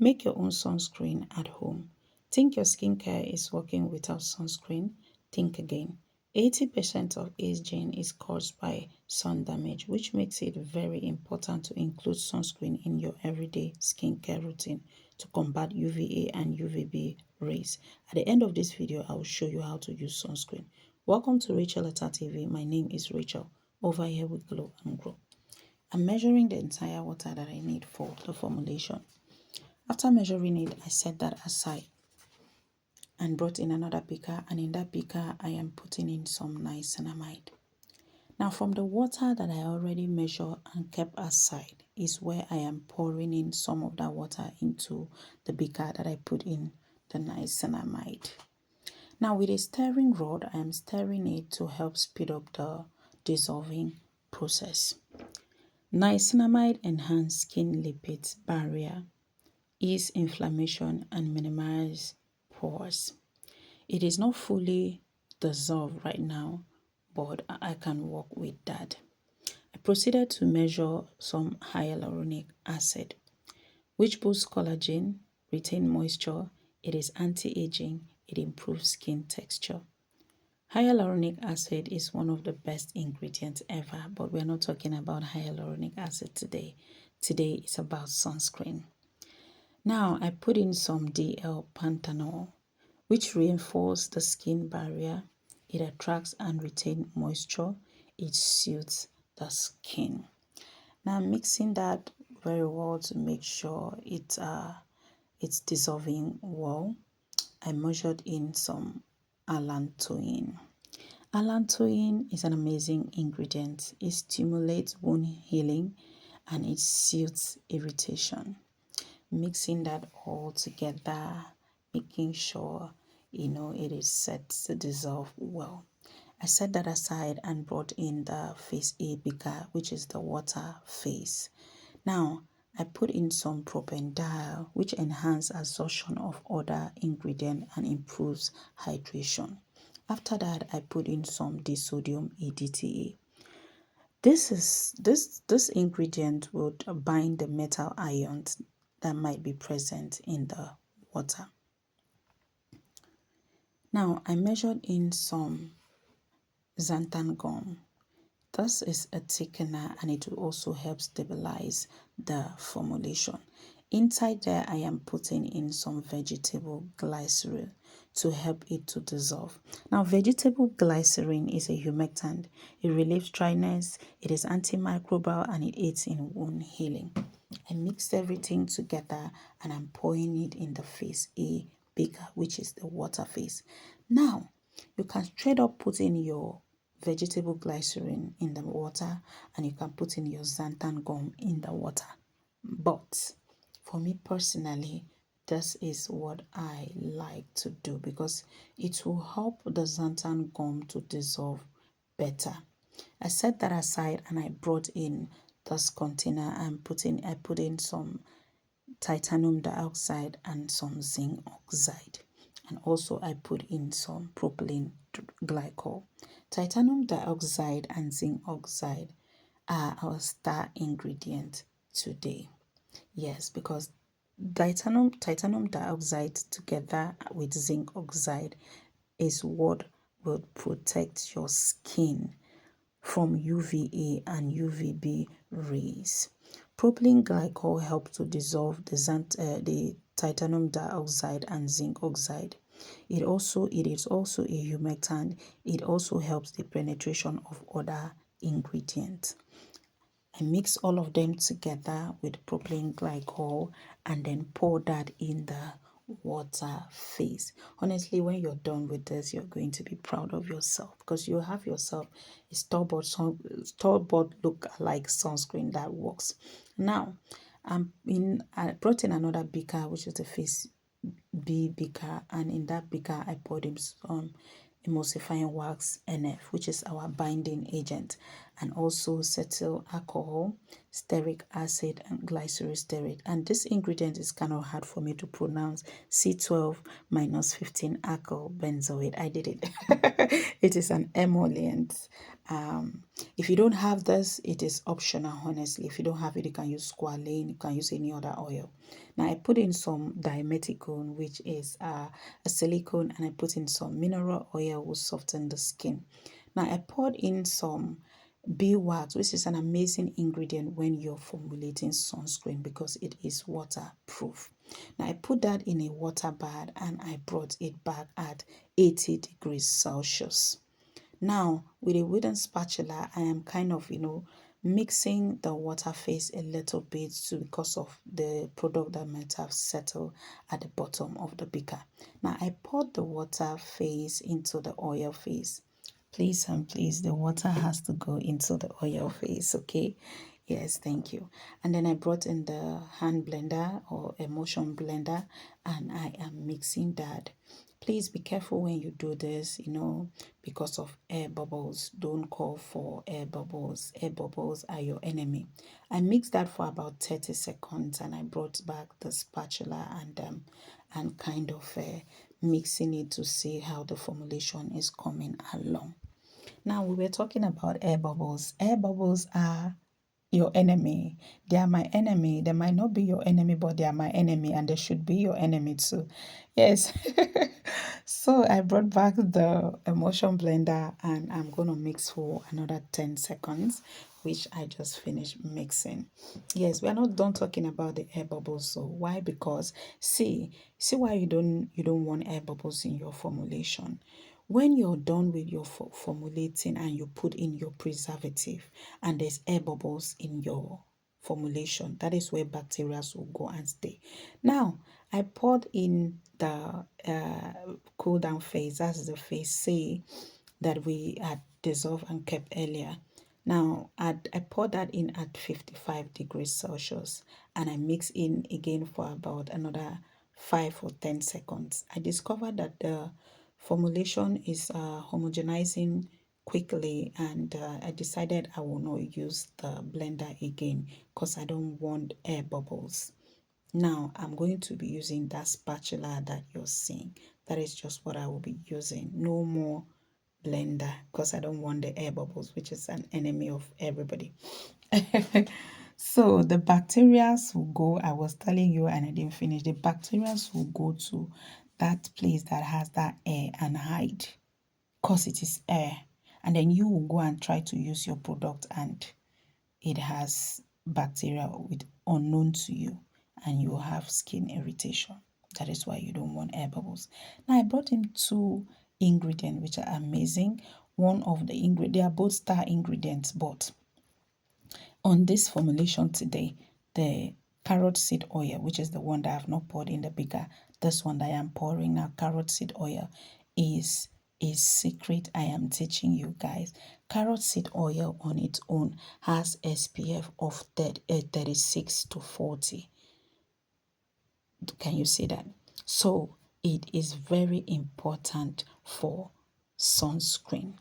Make your own sunscreen at home. Think your skincare is working without sunscreen? Think again. 80% of aging is caused by sun damage, which makes it very important to include sunscreen in your everyday skincare routine to combat UVA and UVB rays. At the end of this video, I will show you how to use sunscreen. Welcome to Rachel Etta TV. My name is Rachel. Over here we glow and grow. I'm measuring the entire water that I need for the formulation. After measuring it, I set that aside and brought in another beaker, and in that beaker I am putting in some niacinamide. Now from the water that I already measured and kept aside is where I am pouring in some of that water into the beaker that I put in the niacinamide. Now with a stirring rod, I am stirring it to help speed up the dissolving process. Niacinamide enhances skin lipid barrier, ease inflammation, and minimize pores. It is not fully dissolved right now, but I can work with that. I proceeded to measure some hyaluronic acid, which boosts collagen, retain moisture, it is anti-aging, it improves skin texture. Hyaluronic acid is one of the best ingredients ever, but we're not talking about hyaluronic acid today. Today is about sunscreen. Now I put in some DL-panthenol, which reinforces the skin barrier. It attracts and retains moisture. It suits the skin. Now I'm mixing that very well to make sure it's dissolving well. I measured in some allantoin. Allantoin is an amazing ingredient. It stimulates wound healing and it soothes irritation. Mixing that all together, making sure it is set to dissolve well. I set that aside and brought in the phase A beaker, which is the water phase. Now I put in some propanediol, which enhances absorption of other ingredients and improves hydration. After that, I put in some disodium EDTA. This ingredient would bind the metal ions that might be present in the water. Now I measured in some xanthan gum. This is a thickener and it will also help stabilize the formulation. Inside there, I am putting in some vegetable glycerin to help it to dissolve. Now, vegetable glycerin is a humectant. It relieves dryness, it is antimicrobial, and it aids in wound healing. I mixed everything together and I'm pouring it in the phase A beaker, which is the water phase. Now, you can straight up put in your vegetable glycerin in the water and you can put in your xanthan gum in the water. But for me personally, this is what I like to do because it will help the xanthan gum to dissolve better. I set that aside and I brought in this container and I put in some titanium dioxide and some zinc oxide. And also I put in some propylene glycol. Titanium dioxide and zinc oxide are our star ingredient today. Yes, because titanium dioxide together with zinc oxide is what will protect your skin from UVA and UVB rays. Propylene glycol helps to dissolve the titanium dioxide and zinc oxide. It is also a humectant. It also helps the penetration of other ingredients. I mix all of them together with propylene glycol and then pour that in the water phase. Honestly, when you're done with this, you're going to be proud of yourself because you have yourself a store-bought look-alike sunscreen that works. Now, I brought in another beaker, which is the phase B beaker, and in that beaker, I poured in some emulsifying wax NF, which is our binding agent, and also cetyl alcohol, stearic acid, and glycerostearic. And this ingredient is kind of hard for me to pronounce. C12 minus 15 alkyl benzoate. I did it. It is an emollient. If you don't have this, it is optional, honestly. If you don't have it, you can use squalane, you can use any other oil. Now I put in some dimethicone, which is a silicone, and I put in some mineral oil will soften the skin. Now I poured in some beeswax, which is an amazing ingredient when you're formulating sunscreen because it is waterproof. Now I put that in a water bath and I brought it back at 80 degrees Celsius. Now, with a wooden spatula, I am kind of, mixing the water phase a little bit too because of the product that might have settled at the bottom of the beaker. Now, I poured the water phase into the oil phase. Please and please, the water has to go into the oil phase, okay? Yes, thank you. And then I brought in the hand blender or emulsion blender and I am mixing that. Please be careful when you do this, because of air bubbles. Don't call for air bubbles. Air bubbles are your enemy. I mixed that for about 30 seconds and I brought back the spatula and kind of mixing it to see how the formulation is coming along. Now, we were talking about air bubbles. Air bubbles are your enemy. They are my enemy. They might not be your enemy, but they are my enemy and they should be your enemy too. Yes. So I brought back the emulsion blender and I'm going to mix for another 10 seconds, which I just finished mixing. Yes, we are not done talking about the air bubbles. So why? Because see why you don't want air bubbles in your formulation. When you're done with your formulating and you put in your preservative and there's air bubbles in your formulation, that is where bacteria will go and stay. Now, I poured in the cool down phase, that's the phase C that we had dissolved and kept earlier. Now, I poured that in at 55 degrees Celsius and I mix in again for about another 5 or 10 seconds. I discovered that the formulation is homogenizing quickly and I decided I will not use the blender again because I don't want air bubbles. Now I'm going to be using that spatula that you're seeing. That is just what I will be using. No more blender because I don't want the air bubbles, which is an enemy of everybody. So the bacteria will go, I was telling you and I didn't finish. The bacteria will go to that place that has that air and hide because it is air. And then you will go and try to use your product and it has bacteria with unknown to you and you will have skin irritation. That is why you don't want air bubbles. Now I brought in two ingredients which are amazing. One of the ingredients, they are both star ingredients, but on this formulation today, the carrot seed oil, which is the one that I have not poured in the beaker, this one that I am pouring now, carrot seed oil, is a secret I am teaching you guys. Carrot seed oil on its own has SPF of 36 to 40. Can you see that? So it is very important for sunscreen.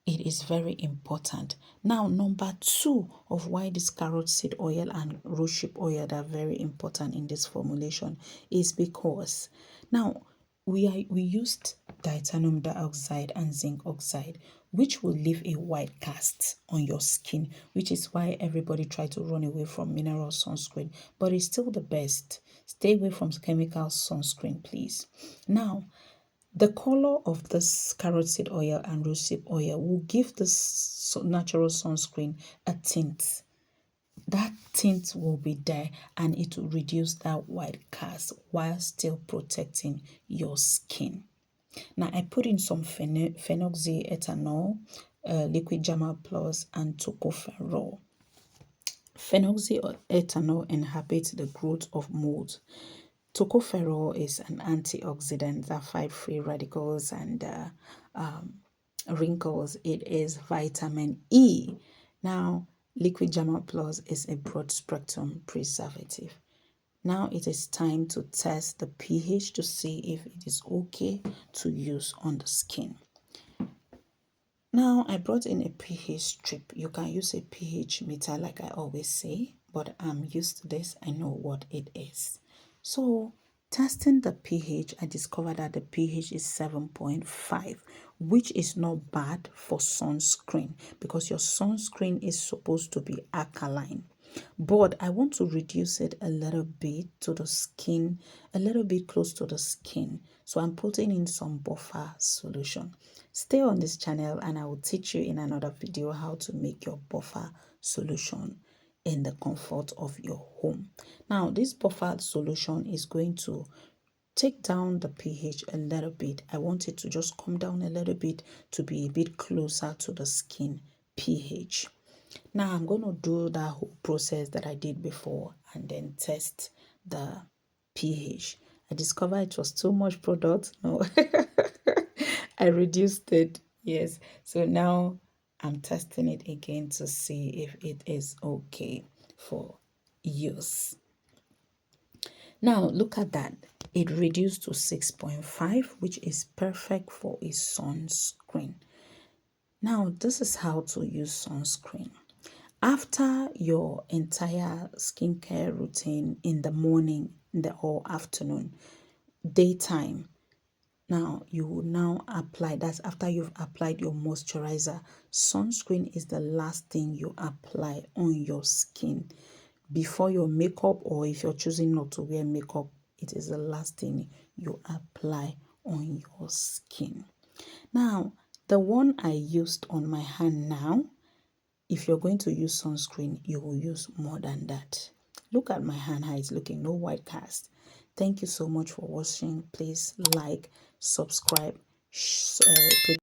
It is very important. Now, number two of why this carrot seed oil and rosehip oil are very important in this formulation is because now we used titanium dioxide and zinc oxide, which will leave a white cast on your skin, which is why everybody try to run away from mineral sunscreen, but it's still the best. Stay away from chemical sunscreen, please. Now, the color of this carrot seed oil and rosehip oil will give this natural sunscreen a tint. That tint will be there and it will reduce that white cast while still protecting your skin. Now, I put in some phenoxyethanol, liquid Jama Plus, and tocopherol. Phenoxyethanol inhibits the growth of mold. Tocopherol is an antioxidant that fights free radicals and wrinkles. It is vitamin E. Now, liquid Jama Plus is a broad spectrum preservative. Now it is time to test the pH to see if it is okay to use on the skin. Now I brought in a pH strip. You can use a pH meter like I always say, but I'm used to this. I know what it is. So testing the pH, I discovered that the pH is 7.5, which is not bad for sunscreen because your sunscreen is supposed to be alkaline. But I want to reduce it a little bit to the skin, a little bit close to the skin. So I'm putting in some buffer solution. Stay on this channel and I will teach you in another video how to make your buffer solution in the comfort of your home. Now, this buffer solution is going to take down the pH a little bit. I want it to just come down a little bit to be a bit closer to the skin pH. Now I'm going to do that whole process that I did before and then test the pH. I discovered it was too much product. No, I reduced it. Yes. So now I'm testing it again to see if it is okay for use. Now look at that. It reduced to 6.5, which is perfect for a sunscreen. Now this is how to use sunscreen. After your entire skincare routine in the morning or afternoon, daytime, now you will now apply, that's after you've applied your moisturizer. Sunscreen is the last thing you apply on your skin before your makeup, or if you're choosing not to wear makeup, it is the last thing you apply on your skin. Now, the one I used on my hand now, if you're going to use sunscreen, you will use more than that. Look at my hand, how it's looking, no white cast. Thank you so much for watching. Please like, subscribe, click